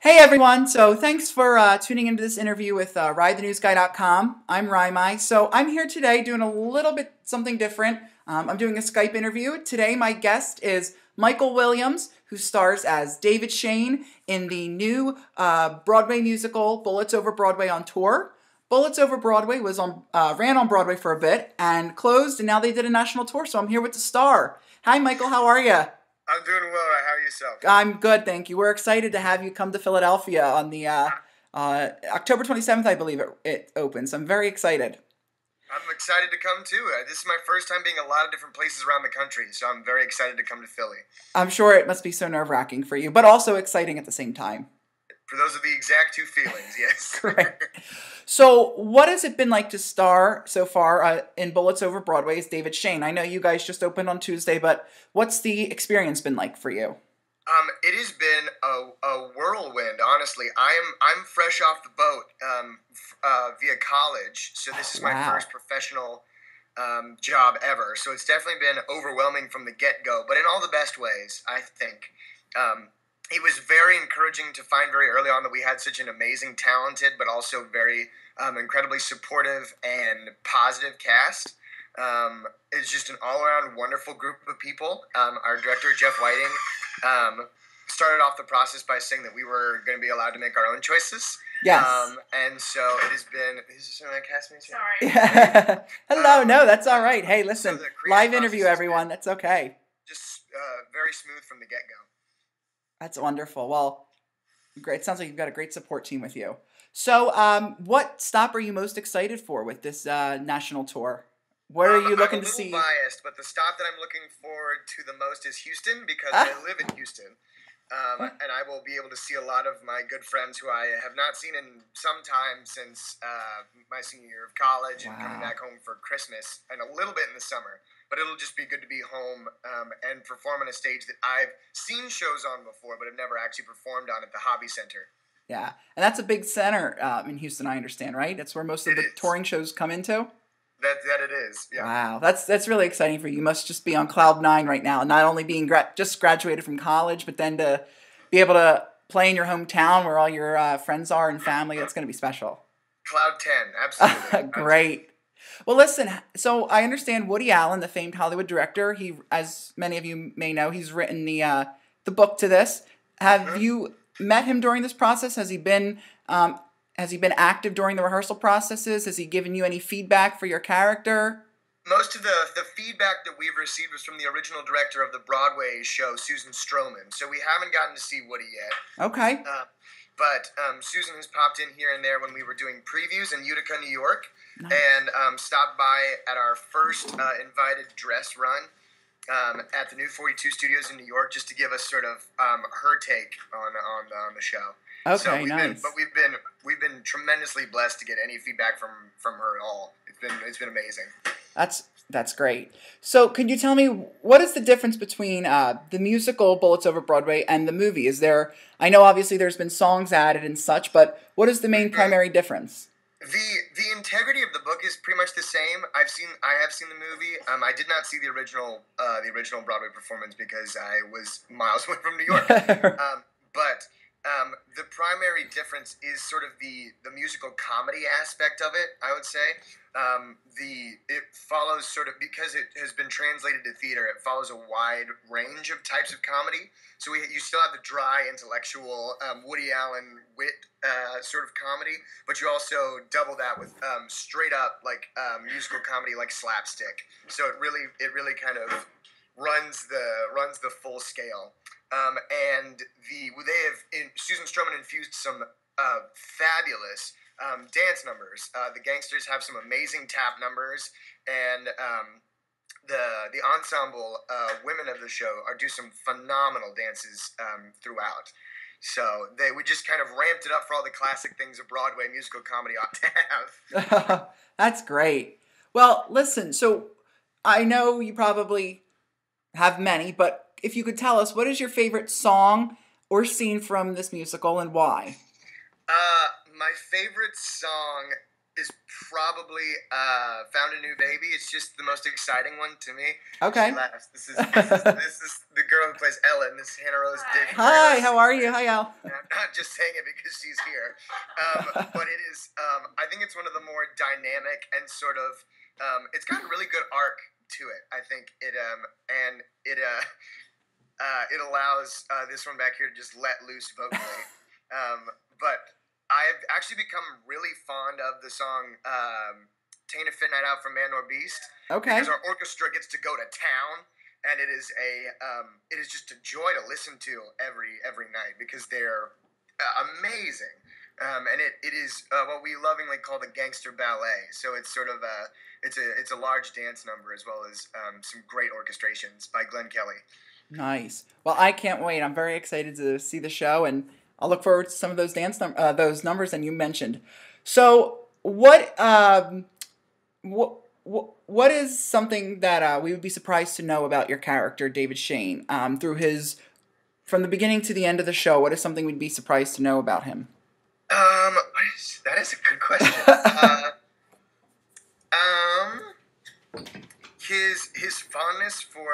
Hey everyone, so thanks for tuning into this interview with RideTheNewsGuy.com. I'm Raimai. So I'm here today doing a little bit something different. I'm doing a Skype interview. Today my guest is Michael Williams, who stars as David Shayne in the new Broadway musical Bullets Over Broadway on tour. Bullets Over Broadway ran on Broadway for a bit and closed, and now they did a national tour, so I'm here with the star. Hi Michael, how are you? I'm doing well. How are yourself? I'm good, thank you. We're excited to have you come to Philadelphia on the October 27th, I believe it opens. I'm very excited. I'm excited to come too. This is my first time being a lot of different places around the country, so I'm very excited to come to Philly. I'm sure it must be so nerve-wracking for you, but also exciting at the same time. For those are the exact two feelings, yes. Great. So what has it been like to star so far in Bullets Over Broadway as David Shayne? I know you guys just opened on Tuesday, but what's the experience been like for you? It has been a whirlwind, honestly. I'm fresh off the boat via college, so this is my first professional job ever. So it's definitely been overwhelming from the get-go, but in all the best ways, I think. It was very encouraging to find very early on that we had such an amazing, talented, but also very incredibly supportive and positive cast. It's just an all-around wonderful group of people. Our director, Jeff Whiting, started off the process by saying that we were going to be allowed to make our own choices. Yes. And so it has been... Is this one of my castmates? Sorry. Hello, no, that's all right. Hey, listen, so live interview, everyone. That's okay. Just very smooth from the get-go. That's wonderful. Well, great. It sounds like you've got a great support team with you. So what stop are you most excited for with this national tour? Where are you looking to see? I'm a little biased, but the stop that I'm looking forward to the most is Houston because I live in Houston. And I will be able to see a lot of my good friends who I have not seen in some time since my senior year of college and coming back home for Christmas and a little bit in the summer. But it'll just be good to be home and perform on a stage that I've seen shows on before, but have never actually performed on at the Hobby Center. Yeah, and that's a big center in Houston, I understand, right? That's where most of the touring shows come into? That it is, yeah. Wow, that's really exciting for you. You must just be on cloud nine right now, not only being just graduated from college, but then to be able to play in your hometown where all your friends are and family. That's going to be special. Cloud 10, absolutely. Great. Well, listen, so I understand Woody Allen, the famed Hollywood director, he, as many of you may know, he's written the book to this. Have you met him during this process? Has he been active during the rehearsal processes? Has he given you any feedback for your character? Most of the feedback that we've received was from the original director of the Broadway show, Susan Stroman. So we haven't gotten to see Woody yet. Okay. But Susan has popped in here and there when we were doing previews in Utica, New York, and stopped by at our first invited dress run at the New 42 Studios in New York, just to give us sort of her take on the show. Okay, so nice. But we've been tremendously blessed to get any feedback from her at all. It's been amazing. That's great. So, could you tell me what is the difference between the musical Bullets Over Broadway and the movie? I know obviously there's been songs added and such, but what is the main primary difference? The integrity of the book is pretty much the same. I have seen the movie. I did not see the original Broadway performance because I was miles away from New York. But the primary difference is sort of the musical comedy aspect of it, I would say. It follows sort of, because it has been translated to theater, it follows a wide range of types of comedy. So you still have the dry, intellectual, Woody Allen wit sort of comedy, but you also double that with straight up musical comedy like slapstick. So it really kind of runs the full scale. And Susan Stroman infused some fabulous dance numbers. The gangsters have some amazing tap numbers, and the ensemble women of the show do some phenomenal dances throughout. So we just kind of ramped it up for all the classic things a Broadway musical comedy ought to have. That's great. Well, listen, so I know you probably have many, but if you could tell us, what is your favorite song or scene from this musical and why? My favorite song is probably Found a New Baby. It's just the most exciting one to me. Okay. She laughs. This is the girl who plays Ellen. This is Hannah Rose Dick. Hi, how are you? Hi, Al. I'm not just saying it because she's here, but it is. I think it's one of the more dynamic and sort of. It's got a really good arc to it. I think it it allows this one back here to just let loose vocally. But I've actually become really fond of the song "Tain't a Fit Night Out" from Man or Beast. Okay. Because our orchestra gets to go to town, and it is just a joy to listen to every night because they're amazing. And it is what we lovingly call the Gangster Ballet. So it's sort of it's a large dance number as well as some great orchestrations by Glenn Kelly. Nice. Well, I can't wait. I'm very excited to see the show, and I'll look forward to some of those those numbers that you mentioned. So, what is something that we would be surprised to know about your character, David Shayne, from the beginning to the end of the show? What is something we'd be surprised to know about him? That is a good question. His fondness for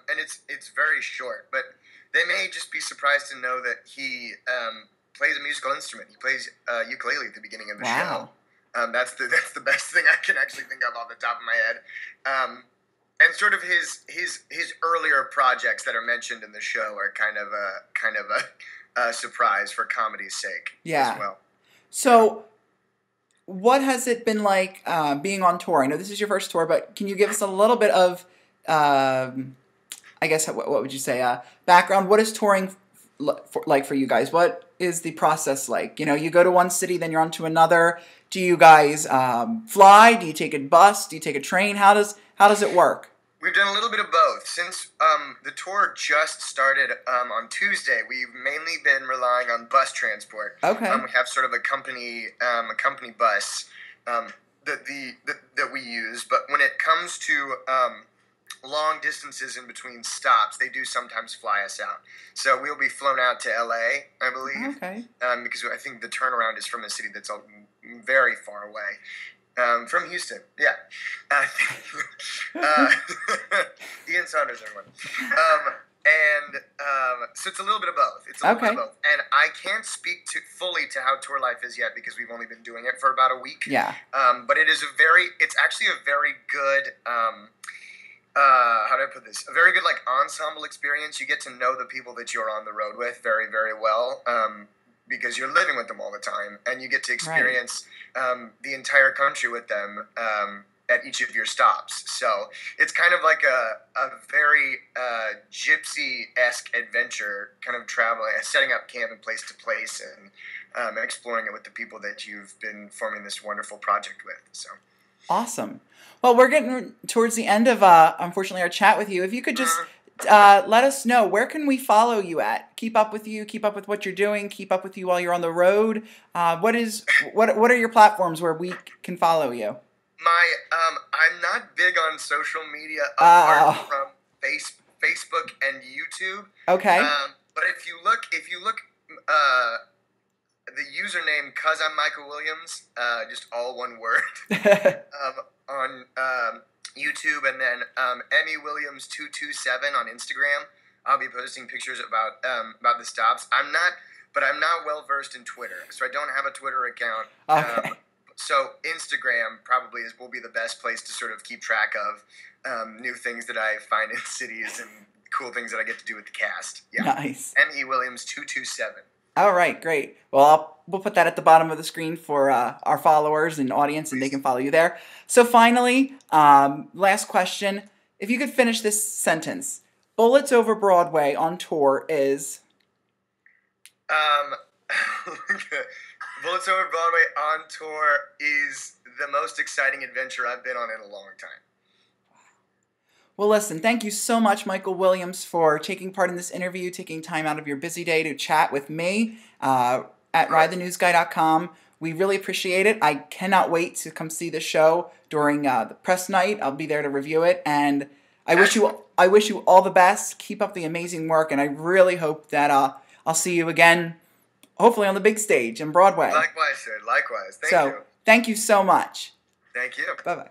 and it's very short, but they may just be surprised to know that he plays a musical instrument. He plays ukulele at the beginning of the show. That's the best thing I can actually think of off the top of my head. And sort of his earlier projects that are mentioned in the show are kind of a surprise for comedy's sake as well. So, what has it been like being on tour? I know this is your first tour, but can you give us a little bit of, I guess, what would you say, background? What is touring like for you guys? What is the process like? You know, you go to one city, then you're on to another. Do you guys fly? Do you take a bus? Do you take a train? How does it work? We've done a little bit of both. Since the tour just started on Tuesday, we've mainly been relying on bus transport. Okay. We have sort of a company bus that we use. But when it comes to long distances in between stops, they do sometimes fly us out. So we'll be flown out to LA, I believe. Okay. Because I think the turnaround is from a city that's very far away. From Houston, yeah. Ian Saunders, everyone. So it's a little bit of both. It's a little bit of both. And I can't speak fully to how tour life is yet because we've only been doing it for about a week. Yeah. But it's actually a very good, how do I put this? A very good, ensemble experience. You get to know the people that you're on the road with very, very well. Because you're living with them all the time, and you get to experience the entire country with them at each of your stops. So it's kind of like a very gypsy-esque adventure, kind of traveling, setting up camp and place to place, and exploring it with the people that you've been forming this wonderful project with. So awesome. Well, we're getting towards the end of, unfortunately, our chat with you. If you could just let us know, where can we follow you at? Keep up with you, keep up with what you're doing, keep up with you while you're on the road. What are your platforms where we can follow you? I'm not big on social media apart from Facebook and YouTube. Okay. But if you look the username, 'cause I'm Michael Williams, just all one word, on YouTube, and then Emmy Williams 227 on Instagram. I'll be posting pictures about the stops. I'm not well versed in Twitter, so I don't have a Twitter account. Okay. So Instagram probably will be the best place to sort of keep track of new things that I find in cities and cool things that I get to do with the cast. Yeah. Nice. Emmy Williams 227. All right, great. Well, we'll put that at the bottom of the screen for our followers and audience, and they can follow you there. So finally, last question. If you could finish this sentence. Bullets Over Broadway on tour is? Bullets Over Broadway on tour is the most exciting adventure I've been on in a long time. Well, listen, thank you so much, Michael Williams, for taking part in this interview, taking time out of your busy day to chat with me at ridethenewsguy.com. We really appreciate it. I cannot wait to come see the show during the press night. I'll be there to review it, and I wish you all the best. Keep up the amazing work, and I really hope that I'll see you again, hopefully on the big stage in Broadway. Likewise, sir. Likewise. Thank you. Thank you so much. Thank you. Bye-bye.